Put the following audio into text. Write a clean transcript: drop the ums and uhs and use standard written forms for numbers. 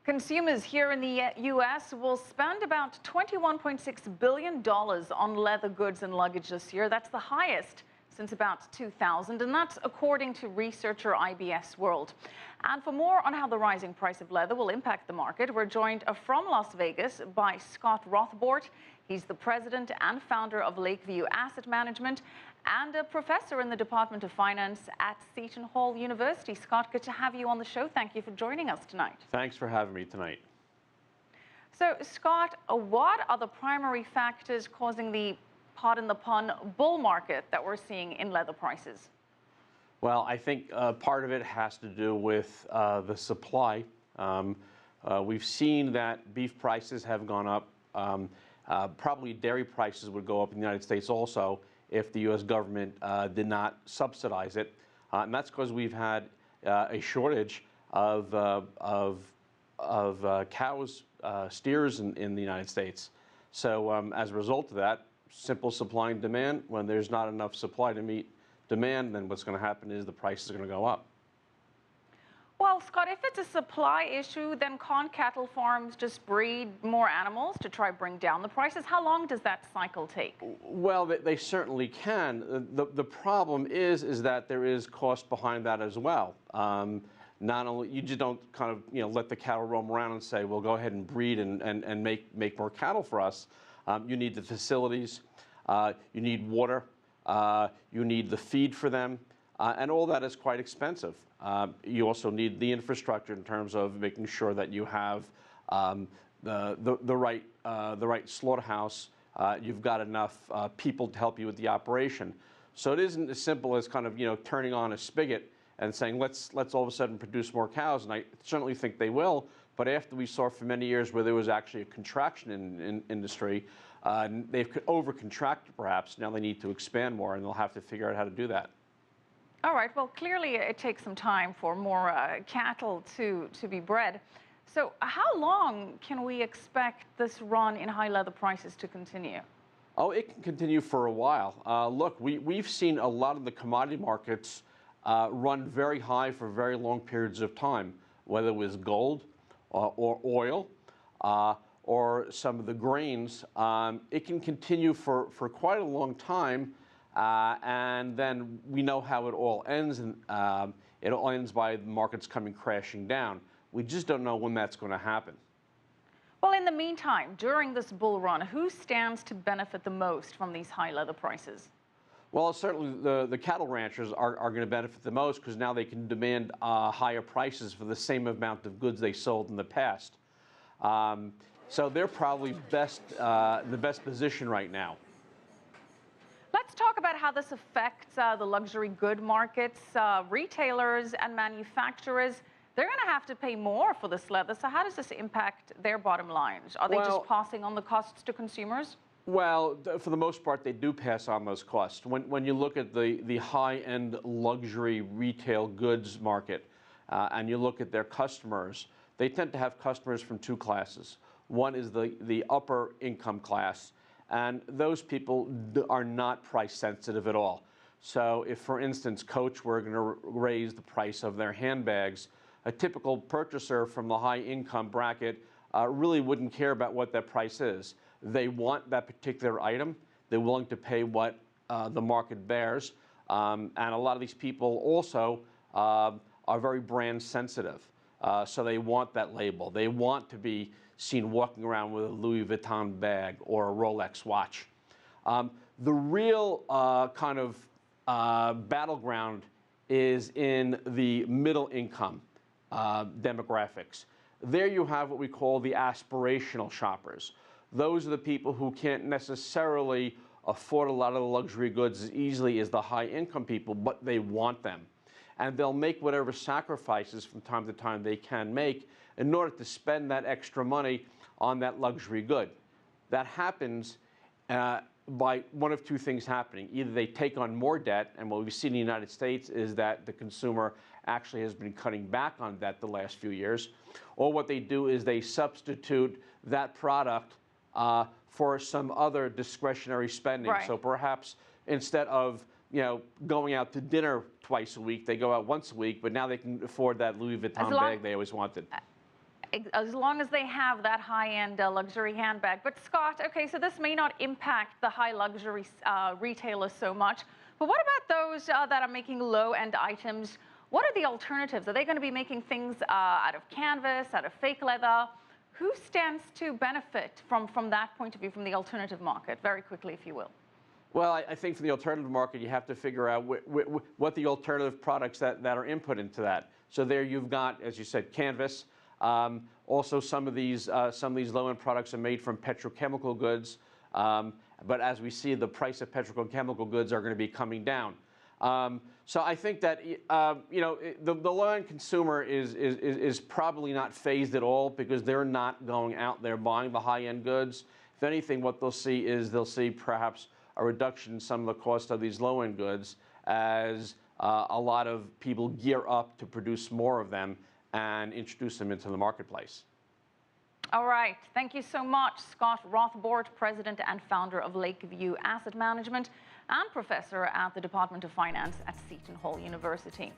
Consumers here in the U.S. will spend about $21.6 billion on leather goods and luggage this year. That's the highest since about 2000, and that's according to researcher IBS World. And for more on how the rising price of leather will impact the market, we're joined from Las Vegas by Scott Rothbort. He's the president and founder of Lakeview Asset Management and a professor in the Department of Finance at Seton Hall University. Scott, good to have you on the show. Thank you for joining us tonight. Thanks for having me tonight. So, Scott, what are the primary factors causing the, pardon the pun, bull market that we're seeing in leather prices? Well, I think part of it has to do with the supply. We've seen that beef prices have gone up. Probably dairy prices would go up in the United States also if the U.S. government did not subsidize it. And that's because we've had a shortage of cows, steers in the United States. So as a result of that, simple supply and demand, when there's not enough supply to meet demand, then what's going to happen is the price is going to go up. Well, Scott, if it's a supply issue, then can't cattle farms just breed more animals to try bring down the prices? How long does that cycle take? Well, they certainly can. The problem is that there is cost behind that as well. Not only, you just don't kind of let the cattle roam around and say, well, go ahead and breed and make more cattle for us. You need the facilities, you need water, you need the feed for them. And all that is quite expensive. You also need the infrastructure in terms of making sure that you have the right slaughterhouse. You've got enough people to help you with the operation. So it isn't as simple as kind of turning on a spigot and saying let's all of a sudden produce more cows. And I certainly think they will. But after we saw for many years where there was actually a contraction in industry, they've over-contracted perhaps. Now they need to expand more, and they'll have to figure out how to do that. All right, well, clearly it takes some time for more cattle to be bred. So how long can we expect this run in high leather prices to continue? Oh, it can continue for a while. Look, we've seen a lot of the commodity markets run very high for very long periods of time, whether it was gold or oil or some of the grains. It can continue for quite a long time. And then we know how it all ends, and it all ends by the markets coming crashing down. We just don't know when that's going to happen. Well, in the meantime, during this bull run, who stands to benefit the most from these high leather prices? Well, certainly the cattle ranchers are going to benefit the most because now they can demand higher prices for the same amount of goods they sold in the past. So they're probably the best position right now. Let's talk about how this affects the luxury good markets. Retailers and manufacturers, they're going to have to pay more for this leather. So how does this impact their bottom lines? Are they just passing on the costs to consumers? Well, for the most part, they do pass on those costs. When you look at the high-end luxury retail goods market and you look at their customers, they tend to have customers from two classes. One is the upper income class. And those people are not price sensitive at all. So if, for instance, Coach were going to raise the price of their handbags, a typical purchaser from the high income bracket really wouldn't care about what that price is. They want that particular item. They're willing to pay what the market bears. And a lot of these people also are very brand sensitive. So they want that label. They want to be seen walking around with a Louis Vuitton bag or a Rolex watch. The real kind of battleground is in the middle income demographics. There you have what we call the aspirational shoppers. Those are the people who can't necessarily afford a lot of the luxury goods as easily as the high income people, but they want them. And they'll make whatever sacrifices from time to time they can make in order to spend that extra money on that luxury good. That happens by one of two things happening. Either they take on more debt, and what we've seen in the United States is that the consumer actually has been cutting back on debt the last few years, or what they do is they substitute that product for some other discretionary spending. Right. So perhaps instead of going out to dinner twice a week, they go out once a week, but now they can afford that Louis Vuitton bag they always wanted. as long as they have that high-end luxury handbag. But Scott, okay, so this may not impact the high luxury retailers so much, but what about those that are making low-end items? What are the alternatives? Are they going to be making things out of canvas, out of fake leather? Who stands to benefit from that point of view, from the alternative market? Very quickly, if you will. Well, I think for the alternative market, you have to figure out what the alternative products that are input into that. So there you've got, as you said, canvas. Also, some of these low-end products are made from petrochemical goods. But as we see, the price of petrochemical goods are going to be coming down. So I think that the low-end consumer is probably not phased at all, because they're not going out there buying the high-end goods. If anything, what they'll see perhaps a reduction in some of the cost of these low-end goods, as a lot of people gear up to produce more of them and introduce them into the marketplace. All right. Thank you so much, Scott Rothbort, President and founder of Lakeview Asset Management and professor at the Department of Finance at Seton Hall University.